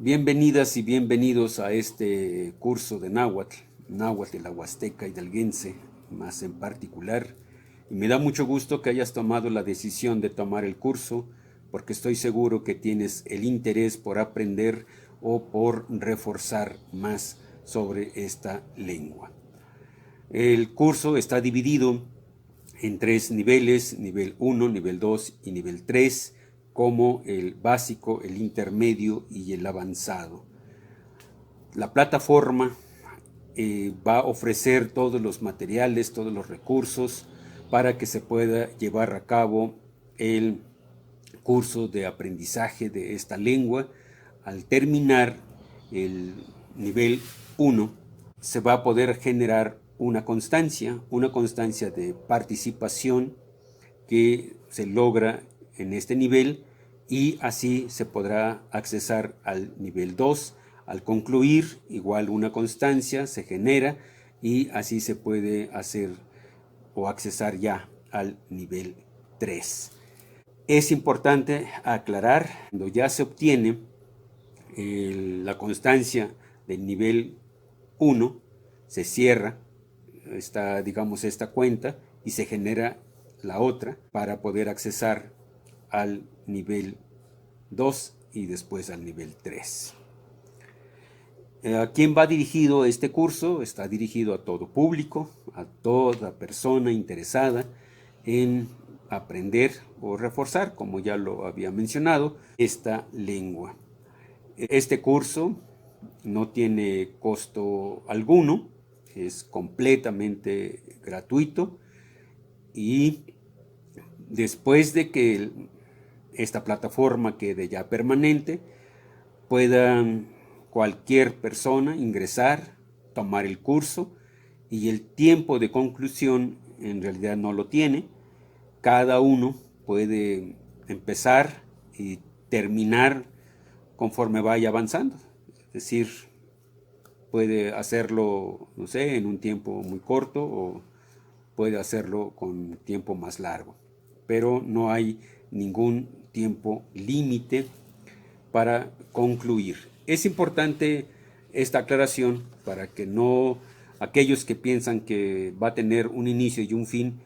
Bienvenidas y bienvenidos a este curso de náhuatl, náhuatl de la Huasteca y del Guense, más en particular. Y me da mucho gusto que hayas tomado la decisión de tomar el curso, porque estoy seguro que tienes el interés por aprender o por reforzar más sobre esta lengua. El curso está dividido en 3 niveles, nivel 1, nivel 2 y nivel 3, como el básico, el intermedio y el avanzado. La plataforma va a ofrecer todos los materiales, todos los recursos para que se pueda llevar a cabo el curso de aprendizaje de esta lengua. Al terminar el nivel 1, se va a poder generar una constancia de participación que se logra en este nivel, y así se podrá accesar al nivel 2. Al concluir, igual una constancia se genera y así se puede hacer o accesar ya al nivel 3. Es importante aclarar, cuando ya se obtiene la constancia del nivel 1, se cierra esta cuenta y se genera la otra para poder accesar al nivel 2 y después al nivel 3. ¿A quién va dirigido este curso? Está dirigido a todo público, a toda persona interesada en aprender o reforzar, como ya lo había mencionado, esta lengua. Este curso no tiene costo alguno, es completamente gratuito, y después de que esta plataforma quede ya permanente, pueda cualquier persona ingresar, tomar el curso, y el tiempo de conclusión en realidad no lo tiene. Cada uno puede empezar y terminar conforme vaya avanzando. Es decir, puede hacerlo, no sé, en un tiempo muy corto o puede hacerlo con tiempo más largo. Pero no hay ningún tiempo límite para concluir. Es importante esta aclaración para que no aquellos que piensan que va a tener un inicio y un fin,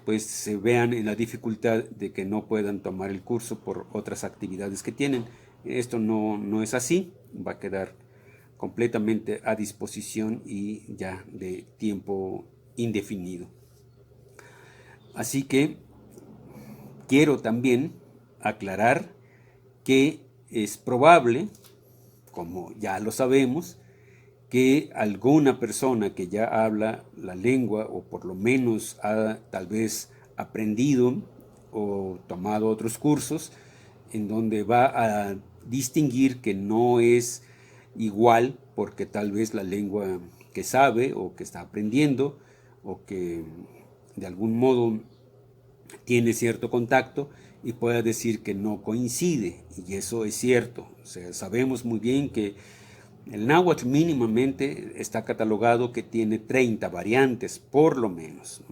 pues se vean en la dificultad de que no puedan tomar el curso por otras actividades que tienen. Esto no es así, va a quedar completamente a disposición y ya de tiempo indefinido. Así que quiero también aclarar que es probable, como ya lo sabemos, que alguna persona que ya habla la lengua o por lo menos ha tal vez aprendido o tomado otros cursos en donde va a distinguir que no es igual, porque tal vez la lengua que sabe o que está aprendiendo o que de algún modo tiene cierto contacto, y pueda decir que no coincide, y eso es cierto. O sea, sabemos muy bien que el náhuatl mínimamente está catalogado que tiene 30 variantes, por lo menos.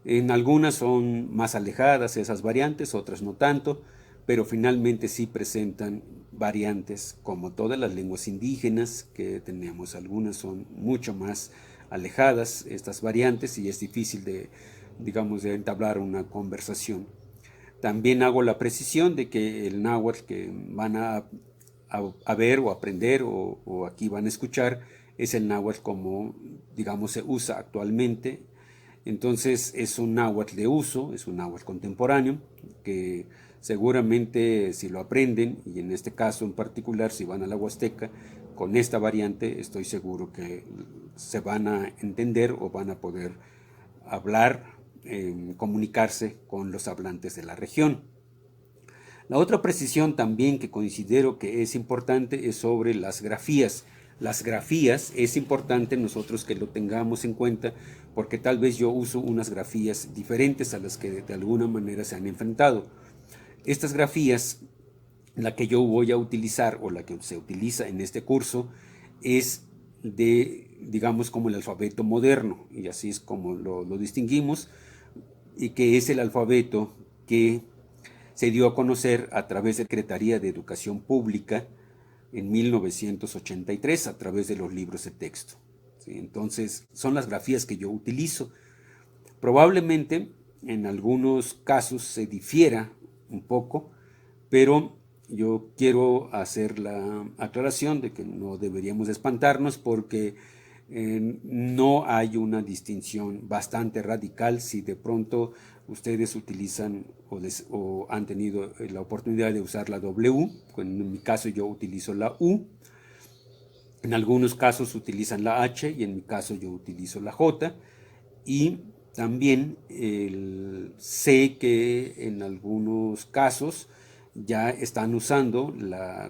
En algunas son más alejadas esas variantes, otras no tanto, pero finalmente sí presentan variantes, como todas las lenguas indígenas que tenemos. Algunas son mucho más alejadas estas variantes y es difícil de entablar una conversación. También hago la precisión de que el náhuatl que van a ver o aprender o aquí van a escuchar es el náhuatl como, digamos, se usa actualmente. Entonces es un náhuatl de uso, es un náhuatl contemporáneo, que seguramente si lo aprenden, y en este caso en particular si van a la Huasteca, con esta variante estoy seguro que se van a entender o van a poder hablar, comunicarse con los hablantes de la región. La otra precisión también que considero que es importante es sobre las grafías. Las grafías es importante nosotros que lo tengamos en cuenta, porque tal vez yo uso unas grafías diferentes a las que de alguna manera se han enfrentado. Estas grafías, la que yo voy a utilizar o la que se utiliza en este curso, es digamos, como el alfabeto moderno, y así es como lo distinguimos, y que es el alfabeto que se dio a conocer a través de la Secretaría de Educación Pública en 1983 a través de los libros de texto. ¿Sí? Entonces, son las grafías que yo utilizo. Probablemente en algunos casos se difiera un poco, pero yo quiero hacer la aclaración de que no deberíamos espantarnos porque no hay una distinción bastante radical si de pronto ustedes utilizan o han tenido la oportunidad de usar la W. En mi caso yo utilizo la U. En algunos casos utilizan la H y en mi caso yo utilizo la J. Y también sé que en algunos casos ya están usando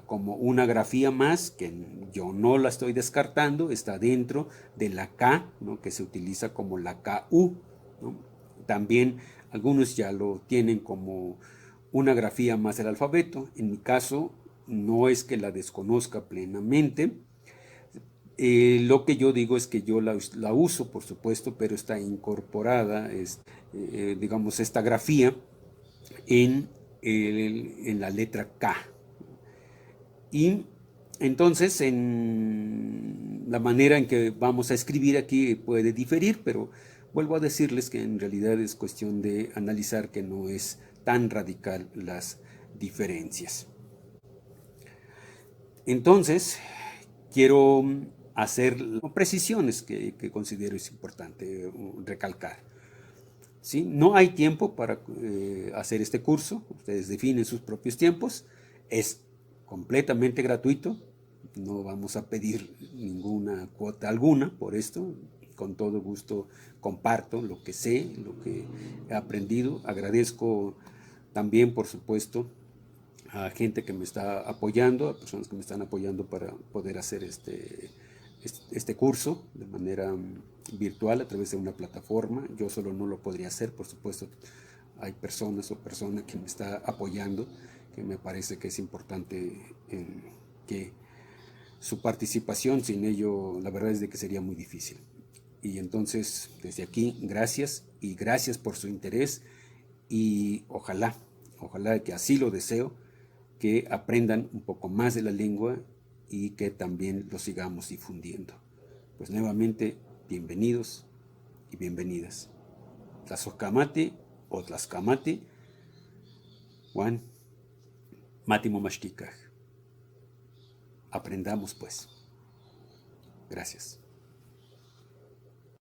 como una grafía más, que yo no la estoy descartando, está dentro de la K, ¿no? Que se utiliza como la KU, ¿no? También algunos ya lo tienen como una grafía más del alfabeto. En mi caso no es que la desconozca plenamente. Lo que yo digo es que yo la uso, por supuesto, pero está incorporada, digamos, esta grafía en la letra K. Y entonces, en la manera en que vamos a escribir aquí puede diferir, pero vuelvo a decirles que en realidad es cuestión de analizar que no es tan radical las diferencias. Entonces, quiero hacer precisiones que considero es importante recalcar. ¿Sí? No hay tiempo para hacer este curso, ustedes definen sus propios tiempos, es completamente gratuito, no vamos a pedir ninguna cuota alguna por esto, con todo gusto comparto lo que sé, lo que he aprendido, agradezco también por supuesto a gente que me está apoyando, a personas que me están apoyando para poder hacer este curso de manera virtual a través de una plataforma. Yo solo no lo podría hacer, por supuesto. Hay personas o persona que me está apoyando, que me parece que es importante que su participación, sin ello, la verdad es de que sería muy difícil. Y entonces, desde aquí, gracias y gracias por su interés y ojalá que así lo deseo, que aprendan un poco más de la lengua y que también lo sigamos difundiendo. Pues nuevamente, bienvenidos y bienvenidas. Tlazocamate o Tlazcamate, Juan Mátimo Mashkikaj. Aprendamos pues. Gracias.